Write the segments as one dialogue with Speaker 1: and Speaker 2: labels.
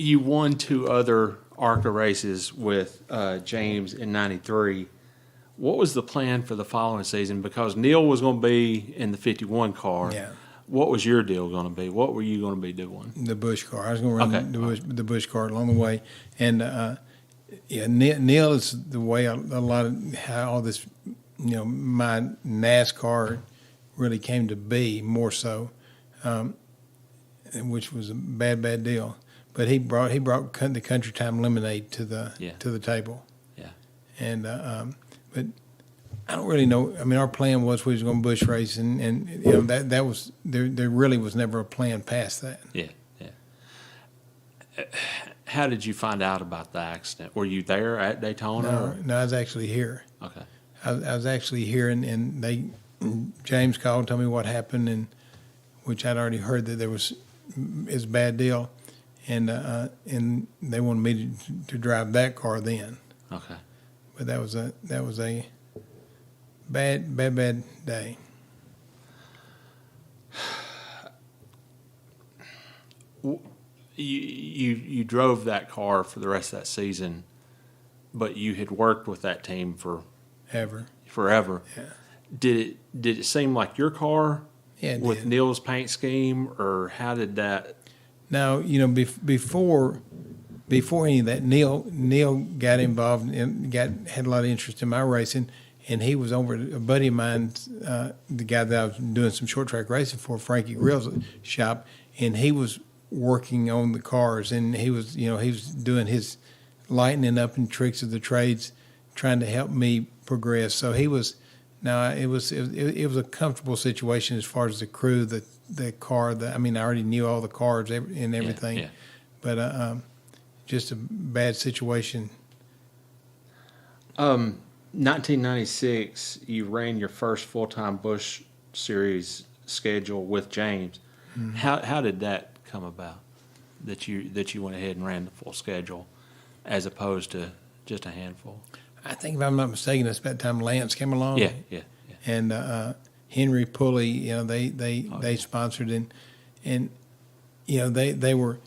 Speaker 1: You won 2 other ARCA races with James in '93. What was the plan for the following season? Because Neil was going to be in the 51 car.
Speaker 2: Yeah.
Speaker 1: What was your deal going to be? What were you going to be doing?
Speaker 2: The Busch car. I was going to run the Busch car along the way. And, Neil is the way a lot of how all this, my NASCAR really came to be more so, which was a bad deal. But he brought the Country Time Lemonade to the table.
Speaker 1: Yeah.
Speaker 2: And but I don't really know. I mean, our plan was we was going to Busch race, and that was there really was never a plan past that.
Speaker 1: Yeah. How did you find out about the accident? Were you there at Daytona?
Speaker 2: No, I was actually here.
Speaker 1: Okay.
Speaker 2: I was actually here, and James called and told me what happened, and which I'd already heard that there was a bad deal, and they wanted me to drive that car then.
Speaker 1: Okay.
Speaker 2: But that was a bad day.
Speaker 1: You drove that car for the rest of that season, but you had worked with that team forever.
Speaker 2: Yeah.
Speaker 1: Did it seem like your car?
Speaker 2: Yeah, it
Speaker 1: with
Speaker 2: did.
Speaker 1: Neil's paint scheme, or how did that?
Speaker 2: Now, before any of that, Neil got involved and had a lot of interest in my racing, and he was over at a buddy of mine, the guy that I was doing some short track racing for, Frankie Grill's shop, and he was working on the cars, and he was doing his lightening up and tricks of the trades, trying to help me progress. So he was. Now it was a comfortable situation as far as the crew, the car. I already knew all the cars and everything,
Speaker 1: yeah.
Speaker 2: But just a bad situation.
Speaker 1: 1996, you ran your first full-time Busch Series schedule with James. Mm-hmm. How did that come about? That you went ahead and ran the full schedule, as opposed to just a handful.
Speaker 2: I think if I'm not mistaken, that's about the time Lance came along.
Speaker 1: Yeah.
Speaker 2: And Henry Pulley, they sponsored and they were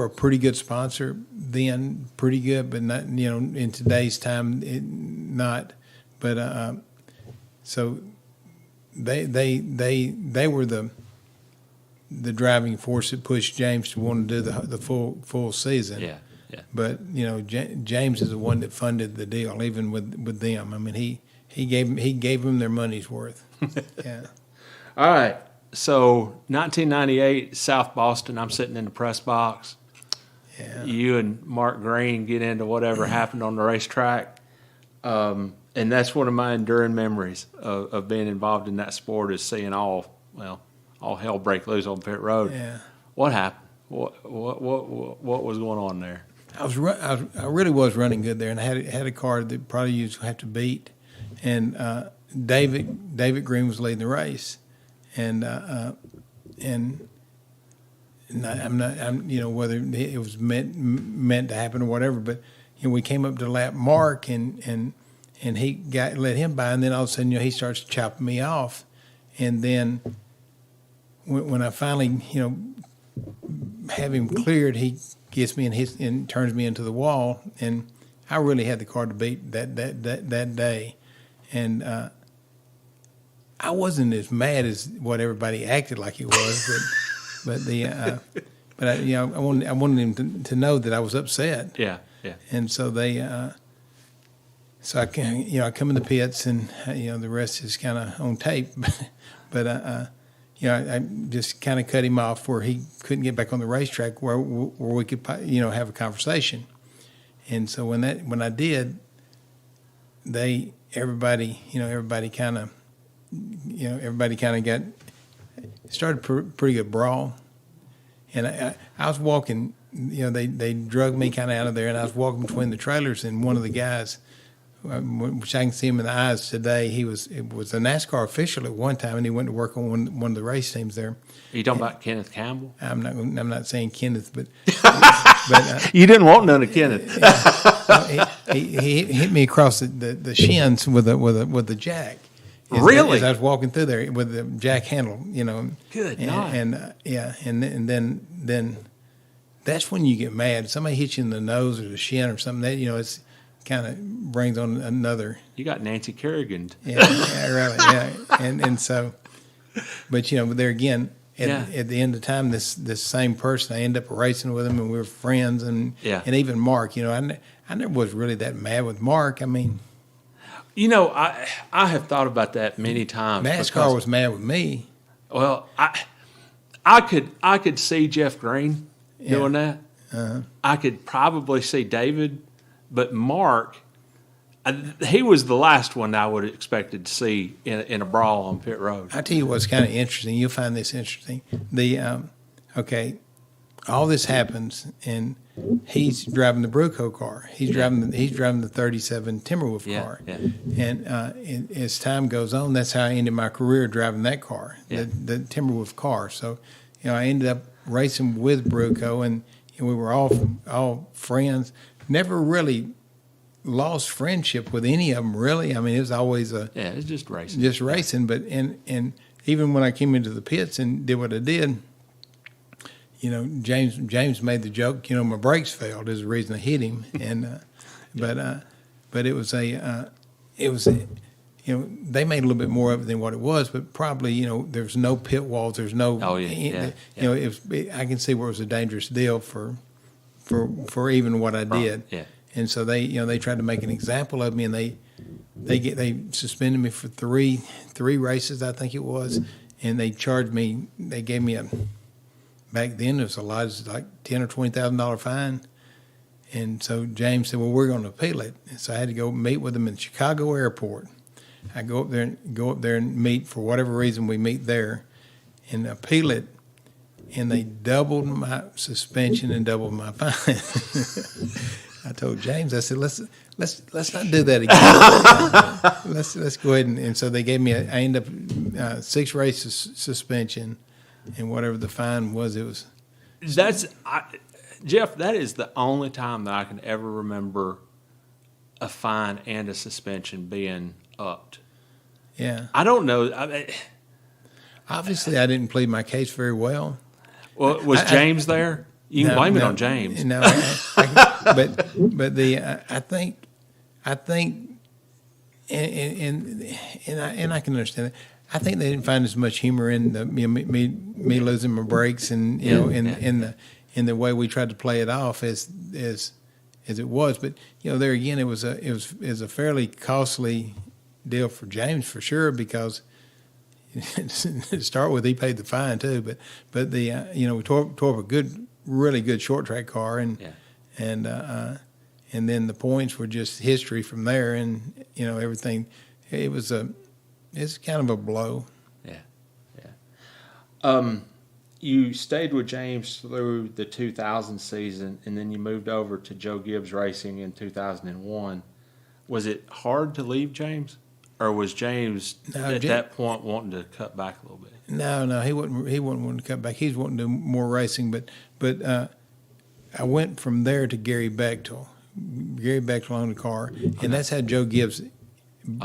Speaker 2: a pretty good sponsor then, pretty good, but not in today's time not. But so they were the driving force that pushed James to want to do the full season.
Speaker 1: Yeah.
Speaker 2: But James is the one that funded the deal, even with them. I mean, he gave them their money's worth. Yeah.
Speaker 1: All right. So 1998, South Boston. I'm sitting in the press box.
Speaker 2: Yeah.
Speaker 1: You and Mark Green get into whatever happened on the racetrack, and that's one of my enduring memories of being involved in that sport, is seeing all hell break loose on pit road.
Speaker 2: Yeah.
Speaker 1: What happened? What was going on there?
Speaker 2: I really was running good there, and I had a car that probably you'd have to beat, and David Green was leading the race, and I'm whether it was meant to happen or whatever, but we came up to lap mark, and he let him by, and then all of a sudden he starts chopping me off, and then when I finally have him cleared, he gets me and turns me into the wall, and I really had the car to beat that day, and I wasn't as mad as what everybody acted like he was, but I wanted him to know that I was upset.
Speaker 1: Yeah.
Speaker 2: And so I come in the pits, and the rest is kind of on tape, but I just kind of cut him off where he couldn't get back on the racetrack where we could, have a conversation. And so when I did, everybody kind of started pretty good brawl. And I was walking, they drug me kind of out of there, and I was walking between the trailers, and one of the guys, which I can see him in the eyes today, it was a NASCAR official at one time, and he went to work on one of the race teams there.
Speaker 1: Are you talking about Kenneth Campbell?
Speaker 2: I'm not saying Kenneth, but
Speaker 1: you didn't want none of Kenneth.
Speaker 2: he hit me across the shins with a jack.
Speaker 1: Really?
Speaker 2: As I was walking through there with the jack handle,
Speaker 1: Good night.
Speaker 2: And then that's when you get mad. Somebody hits you in the nose or the shin or something. That it's kind of brings on another.
Speaker 1: You got Nancy Kerrigan.
Speaker 2: Yeah, really. Yeah, and so, but there again, at the end of the time, this same person, I end up racing with him, and we were friends, and even Mark. I never was really that mad with Mark. I mean,
Speaker 1: I have thought about that many times.
Speaker 2: NASCAR was mad with me.
Speaker 1: Well, I could see Jeff Green doing that.
Speaker 2: Uh-huh.
Speaker 1: I could probably see David, but Mark, he was the last one I would have expected to see in a brawl on pit road.
Speaker 2: I tell you what's kind of interesting. You'll find this interesting. All this happens, and he's driving the Bruco car. He's driving the 37 Timberwolf car.
Speaker 1: Yeah.
Speaker 2: And as time goes on, that's how I ended my career driving that car, the Timberwolf car. So, I ended up racing with Bruco, and we were all friends. Never really lost friendship with any of them, really. I mean, it was always
Speaker 1: it's just racing.
Speaker 2: Just racing, but and even when I came into the pits and did what I did, James made the joke, my brakes failed is the reason I hit him, and but it was they made a little bit more of it than what it was, but probably there's no pit walls, there's no I can see where it was a dangerous deal for even what I did.
Speaker 1: Yeah.
Speaker 2: And so they tried to make an example of me, and they suspended me for three races, I think it was, and they charged me. They gave me back then it was a lot, it was like $10,000 or $20,000 fine. And so James said, "Well, we're going to appeal it." And so I had to go meet with them in Chicago Airport. I go up there and meet, for whatever reason we meet there, and appeal it. And they doubled my suspension and doubled my fine. I told James, I said, let's not do that again. let's go ahead and so they gave me I ended up 6 races suspension, and whatever the fine was, it was.
Speaker 1: Jeff, that is the only time that I can ever remember a fine and a suspension being upped.
Speaker 2: Yeah.
Speaker 1: I don't know.
Speaker 2: Obviously, I didn't plead my case very well.
Speaker 1: Well, was James there? You can blame it on James.
Speaker 2: No, but I think, and I can understand it. I think they didn't find as much humor in me losing my brakes and in the way we tried to play it off as it was. But there again, it was a fairly costly deal for James for sure, because to start with, he paid the fine too. But we tore up a really good short track car, and then the points were just history from there, and everything. It's kind of a blow.
Speaker 1: Yeah. You stayed with James through the 2000 season, and then you moved over to Joe Gibbs Racing in 2001. Was it hard to leave James, or was James that point wanting to cut back a little bit?
Speaker 2: No, he wasn't wanting to cut back. He was wanting to do more racing, but I went from there to Gary Bechtel. Gary Bechtel owned the car, and that's how Joe Gibbs. Okay.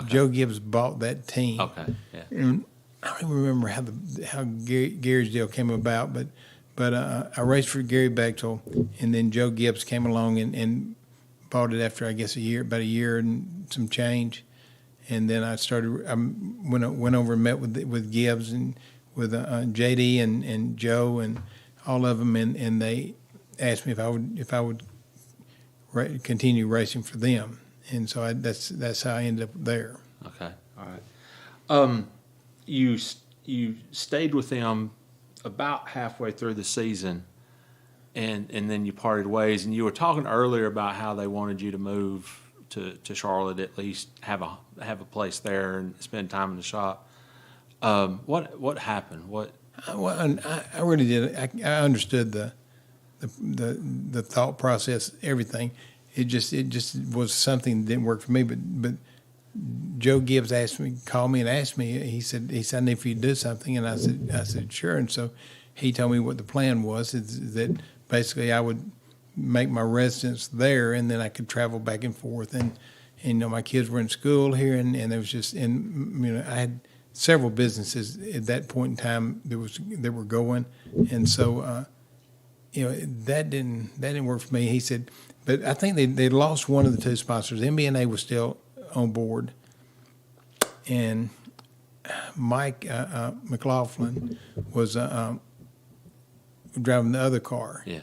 Speaker 2: Joe Gibbs bought that team.
Speaker 1: Okay, yeah.
Speaker 2: And I don't even remember how Gary's deal came about, but I raced for Gary Bechtel, and then Joe Gibbs came along and bought it after, I guess, about a year and some change. And then I went over and met with Gibbs and with JD and Joe and all of them, and they asked me if I would continue racing for them. And so that's how I ended up there.
Speaker 1: Okay, all right. You stayed with them about halfway through the season, and then you parted ways. And you were talking earlier about how they wanted you to move to Charlotte, at least have a place there and spend time in the shop. What happened? Well,
Speaker 2: I really did. I understood the thought process, everything. It just was something that didn't work for me. But Joe Gibbs called me and asked me. He said I need for you to do something, and I said sure. And so he told me what the plan was. Is that basically I would make my residence there, and then I could travel back and forth. And my kids were in school here, and there was just I had several businesses at that point in time that were going, and so that didn't work for me. He said, but I think they lost one of the two sponsors. MBNA was still on board, and Mike McLaughlin was driving the other car.
Speaker 1: Yeah.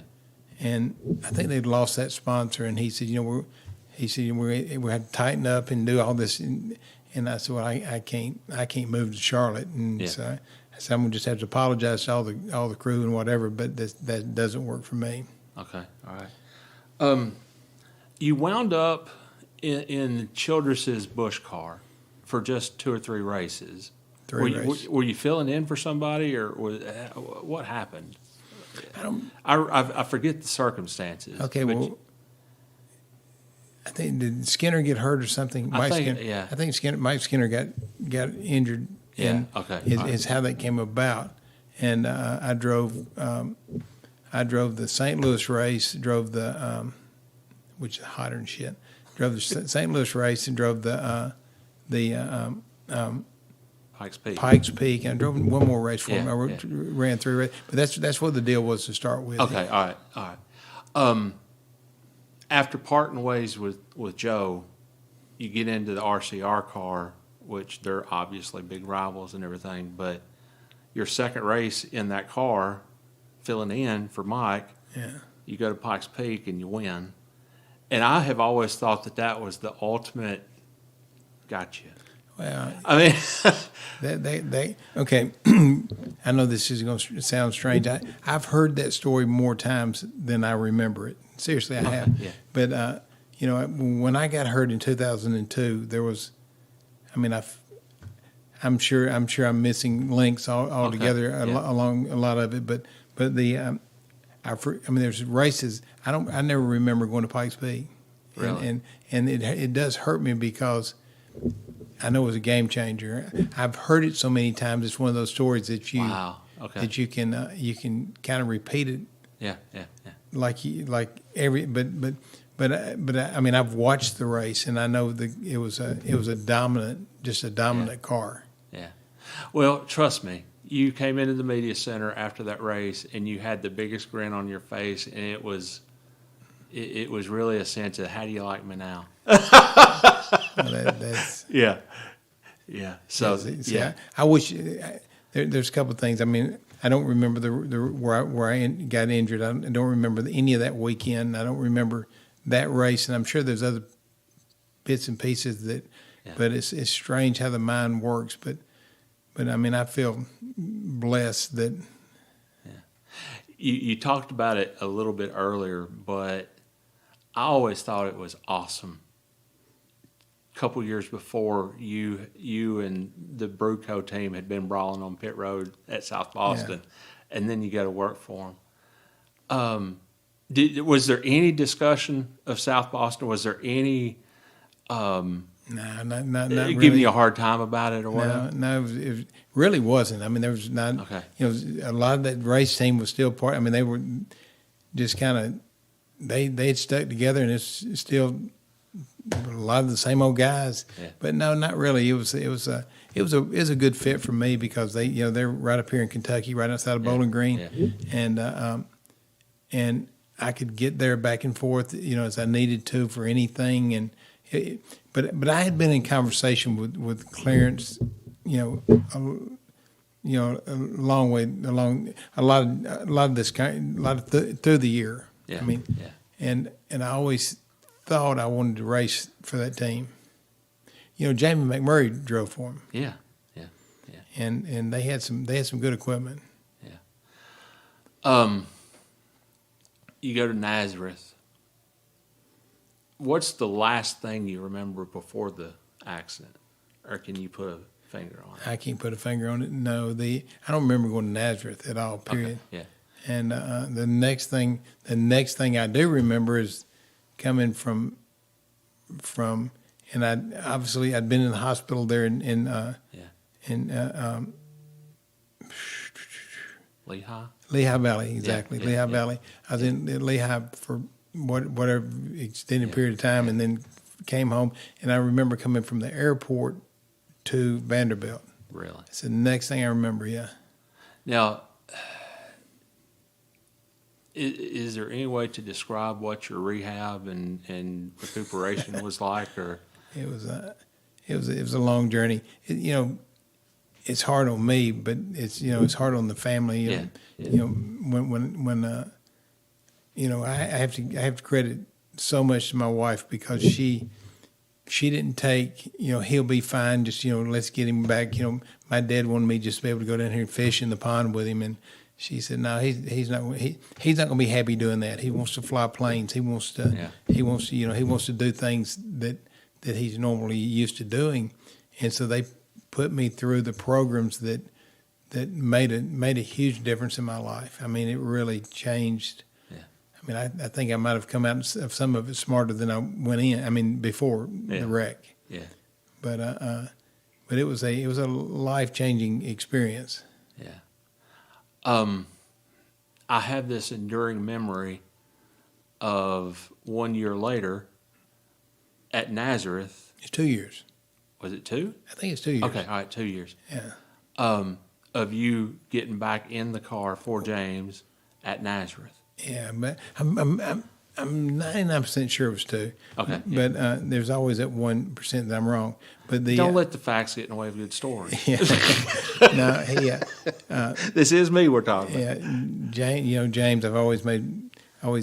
Speaker 2: And I think they'd lost that sponsor, and he said, we had to tighten up and do all this, and I said, well, I can't move to Charlotte, and so I said, I'm gonna just have to apologize to all the crew and whatever, but that doesn't work for me.
Speaker 1: Okay, all right. You wound up in Childress's Busch car for just 2 or 3 races. Were you filling in for somebody, or what happened? I forget the circumstances.
Speaker 2: Okay, well, I think did Skinner get hurt or something?
Speaker 1: I think
Speaker 2: Mike Skinner got injured.
Speaker 1: Yeah. Okay.
Speaker 2: Is how that came about, and I drove the St. Louis race, drove the which is hotter than shit. Drove the St. Louis race and drove the Pikes Peak, and I drove one more race for him. I ran 3 races, but that's what the deal was to start with.
Speaker 1: Okay, all right. After parting ways with Joe, you get into the RCR car, which they're obviously big rivals and everything, but your second race in that car, filling in for Mike, you go to Pikes Peak and you win. And I have always thought that was the ultimate gotcha.
Speaker 2: Well,
Speaker 1: I mean,
Speaker 2: they okay. I know this is going to sound strange. I've heard that story more times than I remember it. Seriously, I have.
Speaker 1: Yeah.
Speaker 2: But when I got hurt in 2002, there was, I'm sure I'm missing links altogether along a lot of it. But there's races. I never remember going to Pikes Peak.
Speaker 1: Really?
Speaker 2: And it does hurt me because I know it was a game changer. I've heard it so many times. It's one of those stories that you can kind of repeat it.
Speaker 1: Yeah.
Speaker 2: I've watched the race, and I know it was a dominant car.
Speaker 1: Yeah. Well, trust me, you came into the media center after that race, and you had the biggest grin on your face, and it was really a sense of, how do you like me now?
Speaker 2: That's
Speaker 1: yeah. So
Speaker 2: I wish there's a couple of things. I don't remember where I got injured. I don't remember any of that weekend. I don't remember that race, and I'm sure there's other bits and pieces that. Yeah. But it's strange how the mind works. But I feel blessed that.
Speaker 1: Yeah. You talked about it a little bit earlier, but I always thought it was awesome. A couple years before, you and the Bruco team had been brawling on pit road at South Boston, and then you go to work for them. Was there any discussion of South Boston? Was there any
Speaker 2: no, not really.
Speaker 1: Giving you a hard time about it or whatever?
Speaker 2: No, it really wasn't. There was not.
Speaker 1: Okay.
Speaker 2: A lot of that race team was still part. They were just kind of they'd stuck together, and it's still a lot of the same old guys.
Speaker 1: Yeah.
Speaker 2: But no, not really. It was a good fit for me because they're right up here in Kentucky, right outside of Bowling Green, and I could get there back and forth, as I needed to for anything. And but I had been in conversation with Clarence, a long way along, a lot of this kind, through the year.
Speaker 1: Yeah.
Speaker 2: And I always thought I wanted to race for that team. Jamie McMurray drove for him.
Speaker 1: Yeah.
Speaker 2: And they had some good equipment.
Speaker 1: Yeah. You go to Nazareth. What's the last thing you remember before the accident, or can you put a finger on it?
Speaker 2: I can't put a finger on it. No, I don't remember going to Nazareth at all. Period.
Speaker 1: Okay. Yeah.
Speaker 2: And the next thing I do remember is coming from, and I'd been in the hospital there in Lehigh Valley, exactly.
Speaker 1: Yeah,
Speaker 2: Lehigh Valley. I was in Lehigh for whatever extended period of time, and then came home. And I remember coming from the airport to Vanderbilt.
Speaker 1: Really?
Speaker 2: It's the next thing I remember. Yeah.
Speaker 1: Now, Is there any way to describe what your rehab and recuperation was like, or?
Speaker 2: It was a long journey. It's hard on me, but it's hard on the family.
Speaker 1: Yeah.
Speaker 2: When I have to credit so much to my wife, because she didn't take, he'll be fine, just, let's get him back. My dad wanted me just to be able to go down here and fish in the pond with him, and she said, no, he's not going to be happy doing that. He wants to fly planes. He wants to do things that he's normally used to doing. And so they put me through the programs that made a huge difference in my life. I mean, it really changed.
Speaker 1: Yeah.
Speaker 2: I mean, I think I might have come out of some of it smarter than I went in. I mean, before the wreck.
Speaker 1: Yeah.
Speaker 2: But it was a life-changing experience.
Speaker 1: Yeah. I have this enduring memory of 1 year later at Nazareth.
Speaker 2: It's 2 years.
Speaker 1: Was it 2?
Speaker 2: I think it's 2 years.
Speaker 1: Okay, all right, 2 years.
Speaker 2: Yeah.
Speaker 1: Of you getting back in the car for James at Nazareth.
Speaker 2: Yeah, but I'm 99% sure it was 2.
Speaker 1: Okay.
Speaker 2: But there's always that 1% that I'm wrong. But
Speaker 1: Don't let the facts get in the way of a good story.
Speaker 2: Yeah. No,
Speaker 1: This is me we're talking about.
Speaker 2: Yeah, James. I've always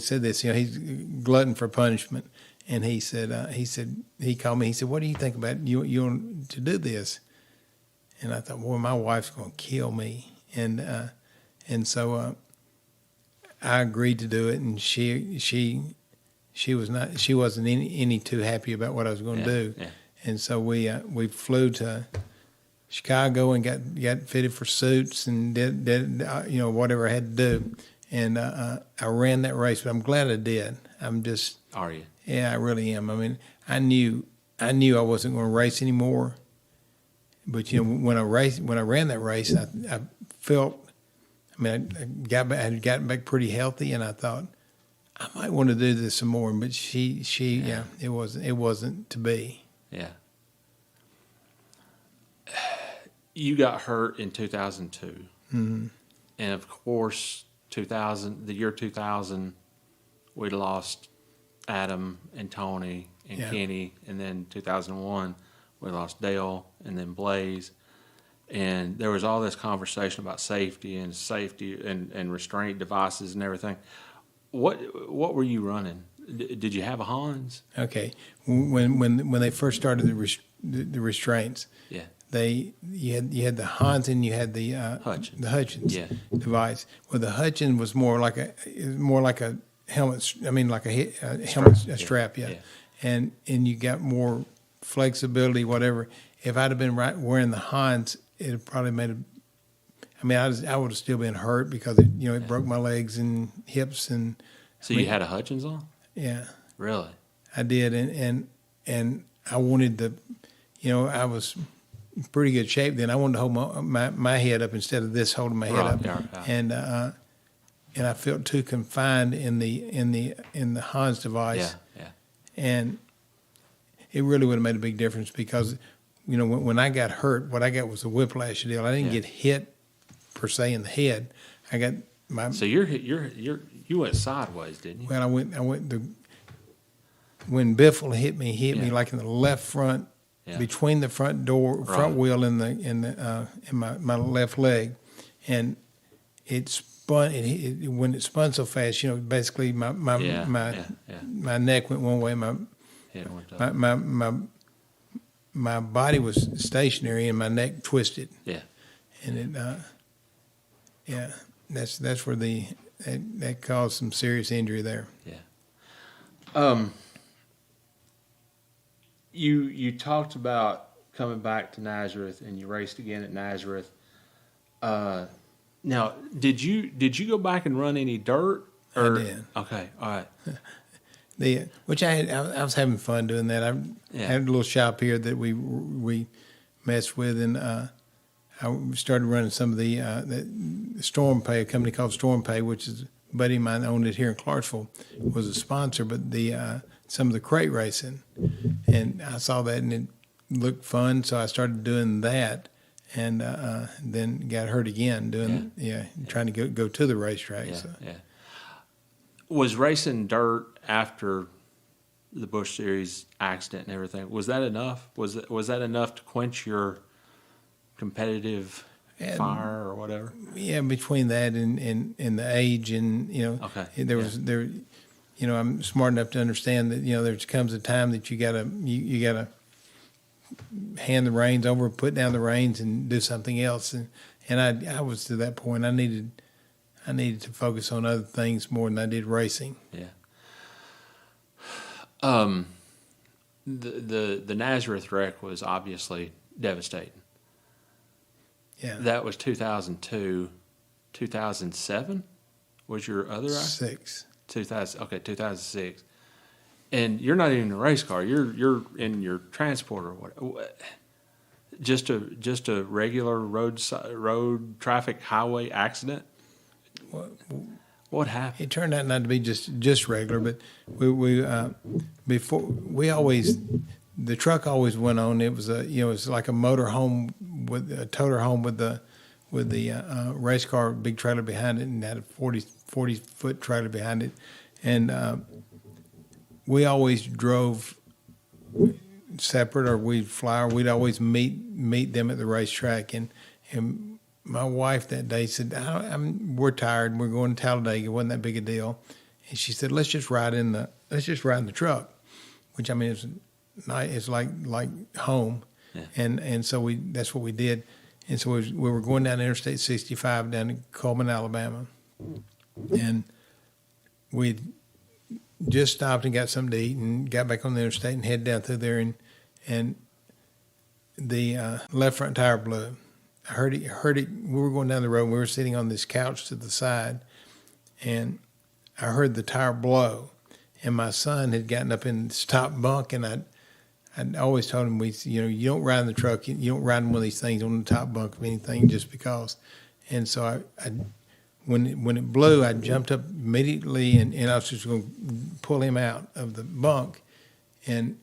Speaker 2: said this. He's glutton for punishment, and he called me. He said, "What do you think about you want to do this?" And I thought, boy, my wife's going to kill me, and so I agreed to do it, and she wasn't any too happy about what I was going to do.
Speaker 1: Yeah.
Speaker 2: And so we flew to Chicago and got fitted for suits and did whatever I had to do, and I ran that race. But I'm glad I did.
Speaker 1: Are you?
Speaker 2: Yeah, I really am. I mean, I knew I wasn't going to race anymore. But when I ran that race, I felt. I mean, I had gotten back pretty healthy, and I thought I might want to do this some more. But it wasn't to be.
Speaker 1: Yeah. You got hurt in 2002.
Speaker 2: Mm-hmm.
Speaker 1: And of course, the year 2000, we lost Adam and Tony and Kenny. And then 2001, we lost Dale and then Blaze. And there was all this conversation about safety and restraint devices and everything. What were you running? Did you have a Hans?
Speaker 2: Okay, when they first started the restraints,
Speaker 1: Yeah,
Speaker 2: you had the Hans and you had the Hutchins device. Well, the Hutchins was more like a helmet. I mean, like a helmet strap. Yeah. And you got more flexibility. Whatever. If I'd have been wearing the Hans, it probably made I would have still been hurt because it broke my legs and hips and.
Speaker 1: So you had a Hutchins on?
Speaker 2: Yeah.
Speaker 1: Really?
Speaker 2: I did, and I wanted I was in pretty good shape then. I wanted to hold my head up instead of this holding my head up,
Speaker 1: right.
Speaker 2: and I felt too confined in the Hans device.
Speaker 1: Yeah.
Speaker 2: And it really would have made a big difference because when I got hurt, what I got was a whiplash deal. I didn't get hit per se in the head. I got my.
Speaker 1: So you went sideways, didn't you?
Speaker 2: Well, I went when Biffle hit me like in the left front, between the front wheel and my left leg, and it spun. When it spun so fast, basically my neck went one way, my body was stationary and my neck twisted.
Speaker 1: Yeah,
Speaker 2: and it that's where that caused some serious injury there.
Speaker 1: Yeah. You talked about coming back to Nazareth, and you raced again at Nazareth. Now, did you go back and run any dirt?
Speaker 2: I did.
Speaker 1: Okay, all right.
Speaker 2: Which I was having fun doing that. I had a little shop here that we messed with, and I started running some of the Storm Pay, a company called Storm Pay, which is a buddy of mine owned it here in Clarksville, was a sponsor, but some of the crate racing, and I saw that and it looked fun, so I started doing that, and then got hurt again trying to go to the racetrack.
Speaker 1: Yeah,
Speaker 2: so.
Speaker 1: Was racing dirt after the Busch Series accident and everything, was that enough? Was that enough to quench your competitive fire or whatever?
Speaker 2: Yeah, between that and the age and,
Speaker 1: Okay.
Speaker 2: I'm smart enough to understand that, there comes a time that you gotta hand the reins over, put down the reins and do something else. And I was to that point. I needed to focus on other things more than I did racing.
Speaker 1: Yeah. The Nazareth wreck was obviously devastating.
Speaker 2: Yeah.
Speaker 1: That was 2002. 2007 was your other
Speaker 2: 6.
Speaker 1: 2006. And you're not even in a race car. You're in your transporter. What? Just a regular road traffic highway accident. What happened?
Speaker 2: It turned out not to be just regular, but the truck always went on. It was it's like a motor home with a toter home with the race car, big trailer behind it, and had a 40 foot trailer behind it, and we always drove separate, or we'd fly, or we'd always meet them at the racetrack, and my wife that day said, "We're tired. We're going to Talladega. It wasn't that big a deal." And she said, "Let's just ride in the truck," which I mean it's like home,
Speaker 1: yeah.
Speaker 2: and so that's what we did. And so we were going down Interstate 65 down to Coleman, Alabama, and we just stopped and got something to eat and got back on the interstate and headed down through there, and the left front tire blew. I heard it. We were going down the road, and we were sitting on this couch to the side, and I heard the tire blow. And my son had gotten up in this top bunk, and I'd always told him, you don't ride in the truck, you don't ride in one of these things on the top bunk of anything just because. And so when it blew, I jumped up immediately, and I was just going to pull him out of the bunk. And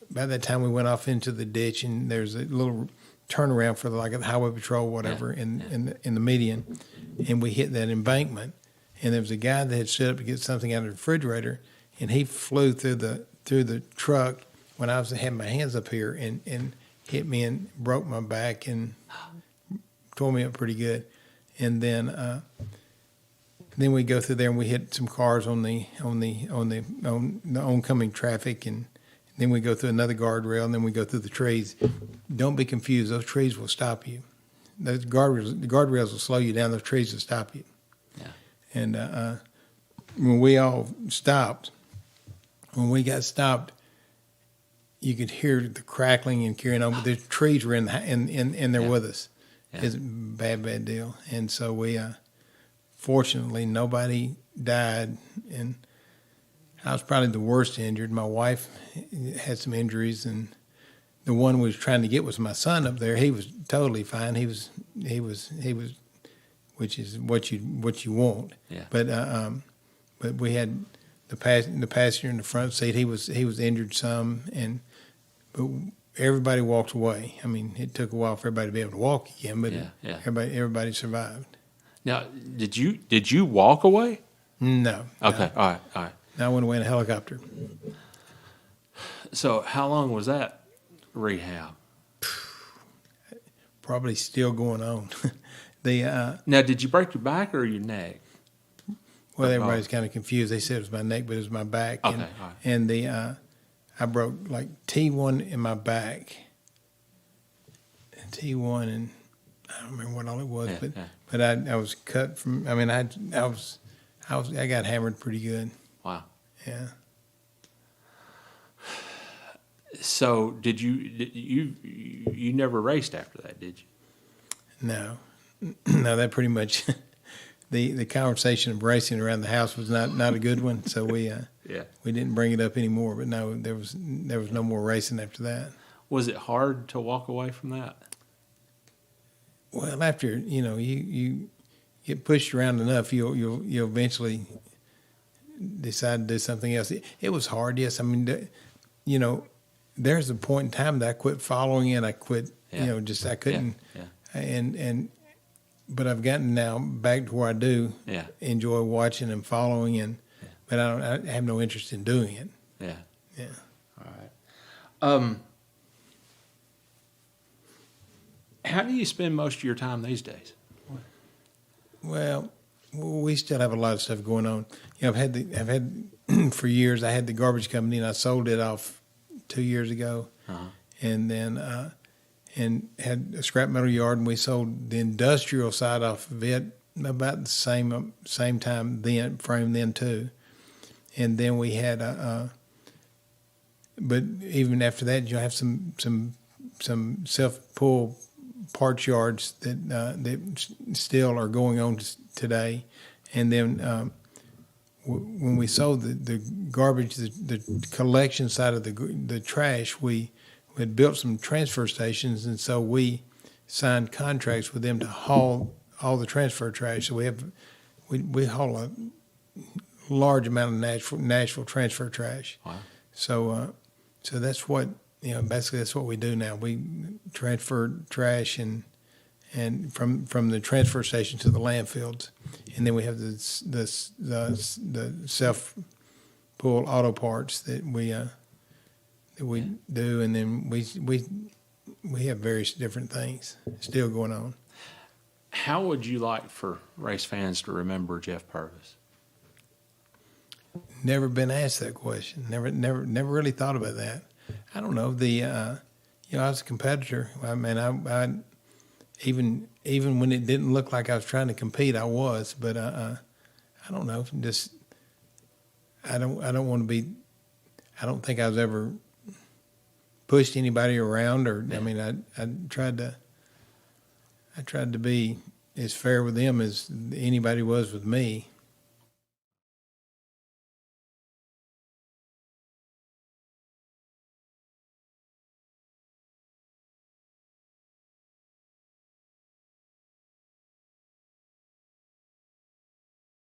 Speaker 2: by that time, we went off into the ditch, and there's a little turnaround for the highway patrol, whatever, in the median, and we hit that embankment. And there was a guy that had stood up to get something out of the refrigerator, and he flew through the truck when I had my hands up here and hit me and broke my back and tore me up pretty good. And then we go through there and we hit some cars on the oncoming traffic, and then we go through another guardrail, and then we go through the trees. Don't be confused; those trees will stop you. The guardrails will slow you down. Those trees will stop you.
Speaker 1: Yeah.
Speaker 2: And when we all stopped, when we got stopped, you could hear the crackling and carrying on. But the trees were in there with us.
Speaker 1: Yeah.
Speaker 2: It's a bad deal. And so we, fortunately, nobody died. And I was probably the worst injured. My wife had some injuries, and the one we was trying to get was my son up there. He was totally fine. He was, which is what you want.
Speaker 1: Yeah.
Speaker 2: But we had the passenger in the front seat. He was injured some, but everybody walked away. I mean, it took a while for everybody to be able to walk again, but everybody survived.
Speaker 1: Now, did you walk away?
Speaker 2: No.
Speaker 1: Okay.
Speaker 2: No.
Speaker 1: All right.
Speaker 2: I went away in a helicopter.
Speaker 1: So how long was that rehab?
Speaker 2: Probably still going on.
Speaker 1: Now, did you break your back or your neck?
Speaker 2: Well, everybody's kind of confused. They said it was my neck, but it was my back.
Speaker 1: Okay, all right.
Speaker 2: And I broke like T1 in my back. T1, and I don't remember what all it was, but I was cut from. I mean, I got hammered pretty good.
Speaker 1: Wow.
Speaker 2: Yeah.
Speaker 1: So did you never raced after that, did you?
Speaker 2: No, that pretty much. The conversation of racing around the house was not a good one, so we didn't bring it up anymore. But no, there was no more racing after that.
Speaker 1: Was it hard to walk away from that?
Speaker 2: Well, after you get pushed around enough, you'll eventually decide to do something else. It was hard, yes. I mean, there's a point in time that I quit following it. I quit, I couldn't, but I've gotten now back to where I do enjoy watching and following, and but I have no interest in doing it.
Speaker 1: Yeah.
Speaker 2: Yeah.
Speaker 1: All right. How do you spend most of your time these days?
Speaker 2: Well, we still have a lot of stuff going on. You know, I've had for years. I had the garbage company, and I sold it off 2 years ago, and then and had a scrap metal yard, and we sold the industrial side off of it about the same time then too, and then we had but even after that, you have some self-pull parts yards that still are going on today. And then when we sold the garbage, the collection side of the trash, we had built some transfer stations, and so we signed contracts with them to haul all the transfer trash. So we haul a large amount of Nashville transfer trash.
Speaker 1: Wow.
Speaker 2: So that's what, basically that's what we do now. We transfer trash and from the transfer station to the landfills, and then we have the self pull auto parts that we do, and then we have various different things still going on.
Speaker 1: How would you like for race fans to remember Jeff Purvis?
Speaker 2: Never been asked that question. Never really thought about that. I don't know. I was a competitor. I mean, I even when it didn't look like I was trying to compete, I was. But I don't know. Just I don't want to be. I don't think I was ever pushed anybody around, or I mean, I tried to be as fair with them as anybody was with me.